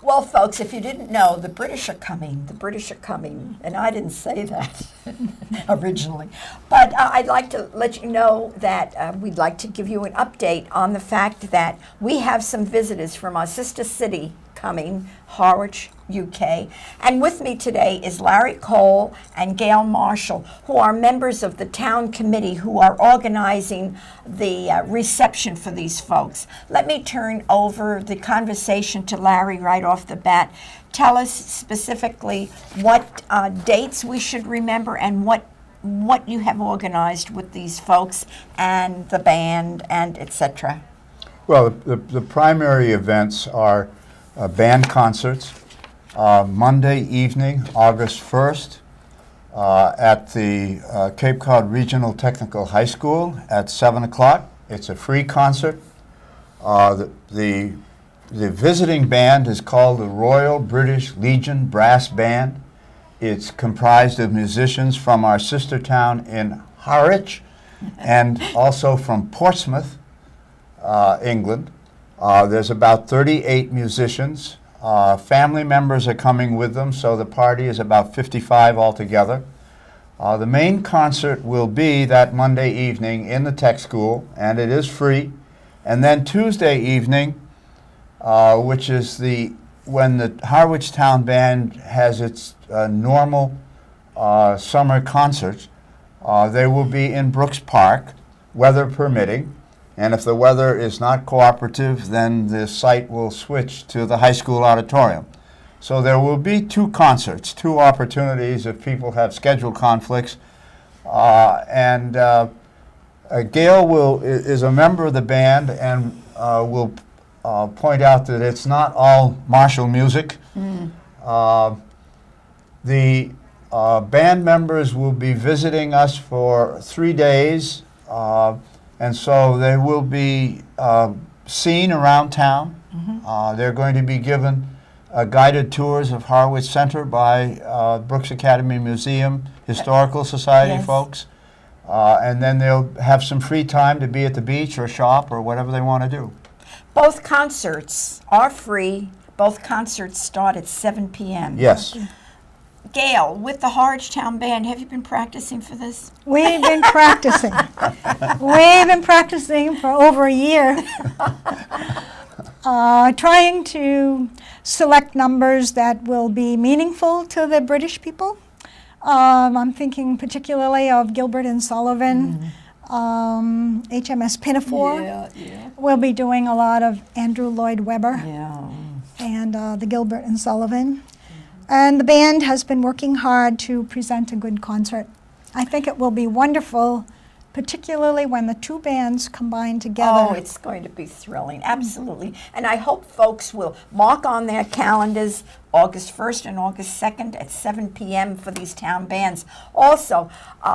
Well, folks, if you didn't know, the British are coming. The British are coming. And I didn't say that originally. But I'd like to let you know that we'd like to give you an update on the fact that we have some visitors from our sister city coming, Harwich, UK. And with me today is Larry Cole and Gail Marshall, who are members of the town committee who are organizing the reception for these folks. Let me turn over the conversation to Larry right off the bat. Tell us specifically what dates we should remember and what you have organized with these folks and the band and etc. Well, the primary events are band concerts, Monday evening, August 1st, at the Cape Cod Regional Technical High School at 7 o'clock. It's a free concert. The visiting band is called the Royal British Legion Brass Band. It's comprised of musicians from our sister town in Harwich and also from Portsmouth, England. There's about 38 musicians. Family members are coming with them, so the party is about 55 altogether. The main concert will be that Monday evening in the tech school, and it is free. And then Tuesday evening, which is when the Harwich Town Band has its normal summer concerts, they will be in Brooks Park, weather permitting. And if the weather is not cooperative, then the site will switch to the high school auditorium. So there will be two concerts, two opportunities if people have schedule conflicts. Gail is a member of the band and will point out that it's not all martial music. The band members will be visiting us for 3 days. And so they will be seen around town. They're going to be given guided tours of Harwich Center by Brooks Academy Museum, Historical Society folks. And then they'll have some free time to be at the beach or shop or whatever they want to do. Both concerts are free. Both concerts start at 7 p.m. Yes. Gail, with the Harwich Town Band, have you been practicing for this? We've been practicing. We've been practicing for over a year, trying to select numbers that will be meaningful to the British people. I'm thinking particularly of Gilbert and Sullivan, HMS Pinafore. We'll be doing a lot of Andrew Lloyd Webber and the Gilbert and Sullivan. And the band has been working hard to present a good concert. I think it will be wonderful, particularly when the two bands combine together. Oh, it's going to be thrilling, absolutely. And I hope folks will mark on their calendars August 1st and August 2nd at 7 p.m. for these town bands. Also,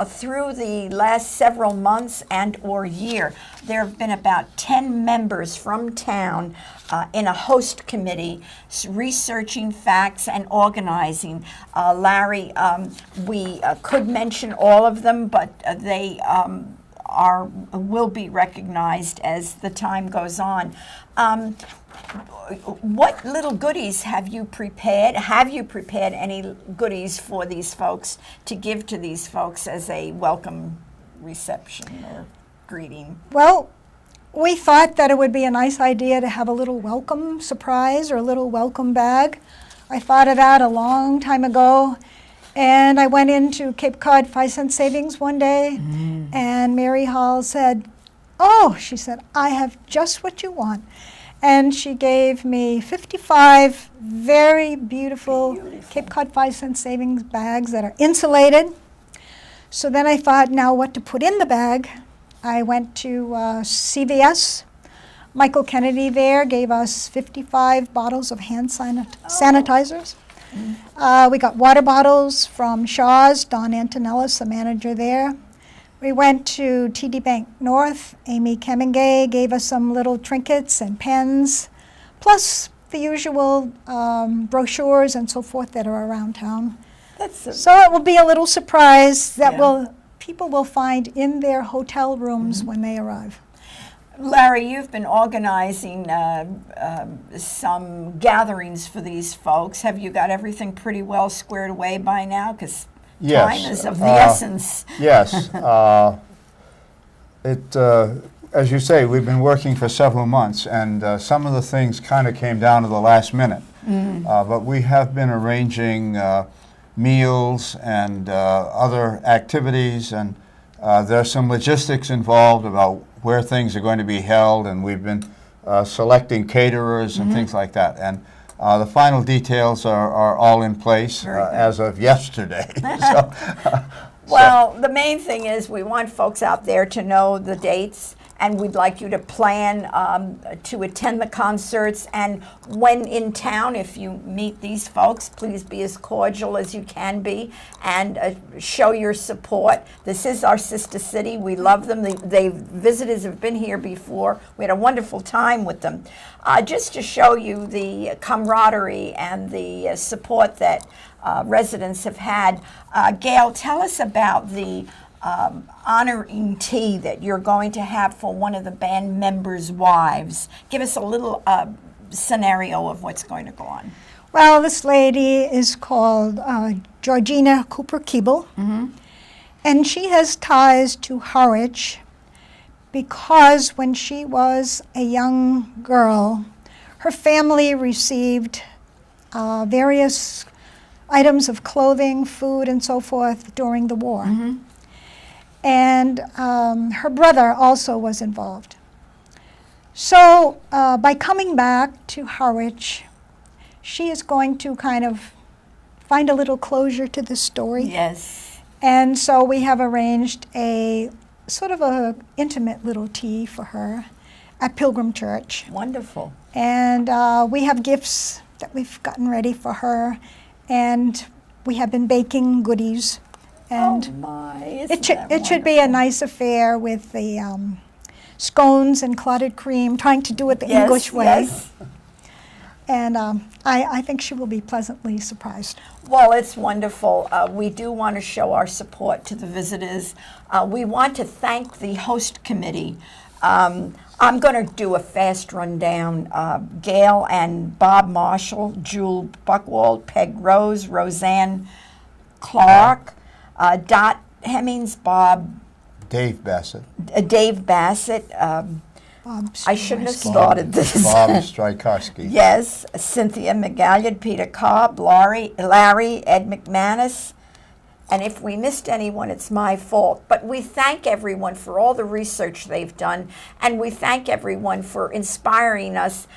through the last several months and or year, there have been about 10 members from town in a host committee researching facts and organizing. Larry, we could mention all of them, but they will be recognized as the time goes on. What little goodies have you prepared? Have you prepared any goodies for these folks to give to these folks as a welcome reception or greeting? Well, we thought that it would be a nice idea to have a little welcome surprise or a little welcome bag. I thought of that a long time ago. And I went into Cape Cod 5-cent savings one day, and Mary Hall said, "Oh," she said, "I have just what you want." And she gave me 55 very beautiful Cape Cod 5-cent savings bags that are insulated. So then I thought, now what to put in the bag. I went to CVS. Michael Kennedy there gave us 55 bottles of hand sanitizers. We got water bottles from Shaw's, Don Antonellis, the manager there. We went to TD Bank North. Amy Kemingay gave us some little trinkets and pens, plus the usual brochures and so forth that are around town. So it will be a little surprise that people will find in their hotel rooms when they arrive. Larry, you've been organizing some gatherings for these folks. Have you got everything pretty well squared away by now? Because Yes. time is of the essence. Yes. As you say, we've been working for several months, and some of the things kind of came down to the last minute. But we have been arranging meals and other activities, and there's some logistics involved about where things are going to be held, and we've been selecting caterers and things like that. And the final details are all in place as of yesterday. Well, the main thing is we want folks out there to know the dates, and we'd like you to plan to attend the concerts. And when in town, if you meet these folks, please be as cordial as you can be and show your support. This is our sister city. We love them. Visitors have been here before. We had a wonderful time with them. Just to show you the camaraderie and the support that residents have had. Gail, tell us about the honoring tea that you're going to have for one of the band members' wives. Give us a little scenario of what's going to go on. Well, this lady is called Georgina Cooper-Keeble, and she has ties to Harwich because when she was a young girl, her family received various items of clothing, food, and so forth during the war. And her brother also was involved. So by coming back to Harwich, she is going to kind of find a little closure to this story. Yes. And so we have arranged a sort of a intimate little tea for her at Pilgrim Church. Wonderful. And we have gifts that we've gotten ready for her, and we have been baking goodies. And oh my, it should be a nice affair with the scones and clotted cream, trying to do it the English way. Yes. And I think she will be pleasantly surprised. Well, it's wonderful. We do want to show our support to the visitors. We want to thank the host committee. I'm going to do a fast rundown. Gail and Bob Marshall, Jewel Buckwald, Peg Rose, Roseanne Clark, Dot Hemmings, Dave Bassett. Dave Bassett. I shouldn't have started this. Bob Strykarski. Yes, Cynthia McGalliard, Peter Cobb, Larry, Ed McManus. And if we missed anyone, it's my fault. But we thank everyone for all the research they've done, and we thank everyone for inspiring us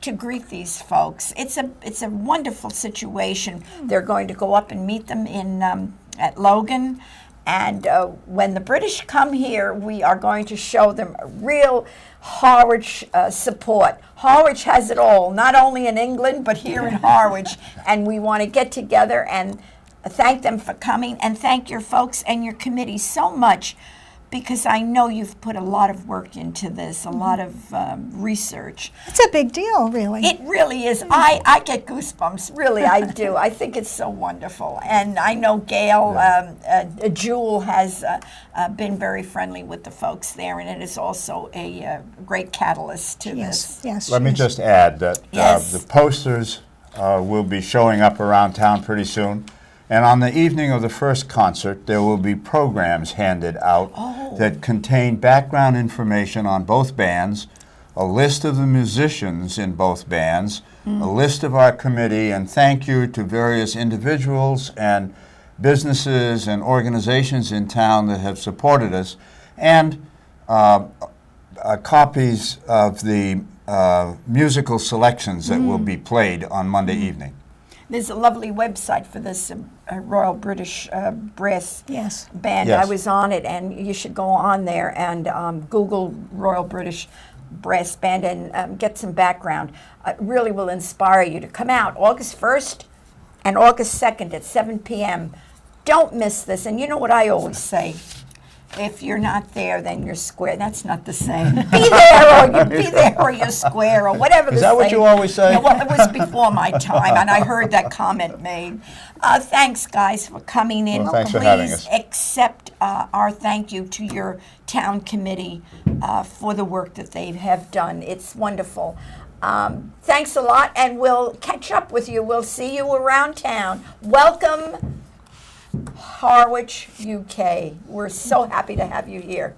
to greet these folks. It's a wonderful situation. They're going to go up and meet them in at Logan. And when the British come here, we are going to show them real Harwich support. Harwich has it all, not only in England, but here in Harwich. And we want to get together and thank them for coming, and thank your folks and your committee so much, because I know you've put a lot of work into this, a lot of research. It's a big deal, really. It really is. I get goosebumps, really, I do. I think it's so wonderful. And I know Gail, Jewel has been very friendly with the folks there, and it is also a great catalyst to this. Yes. Let me just add that the posters will be showing up around town pretty soon. And on the evening of the first concert, there will be programs handed out that contain background information on both bands, a list of the musicians in both bands, a list of our committee, and thank you to various individuals and businesses and organizations in town that have supported us, and copies of the musical selections that will be played on Monday evening. There's a lovely website for this Royal British Brass Band. Yes. I was on it, and you should go on there and Google Royal British Brass Band and get some background. It really will inspire you to come out August 1st and August 2nd at 7 p.m. Don't miss this. And you know what I always say, If you're not there, then you're square. That's not the same. Be there or you're square, or whatever. Is that what you always say? Yeah, well, it was before my time, and I heard that comment made. Thanks, guys, for coming in. Well, thanks for having us. Please accept our thank you to your town committee for the work that they have done. It's wonderful. Thanks a lot, and we'll catch up with you. We'll see you around town. Welcome, Harwich UK. We're so happy to have you here.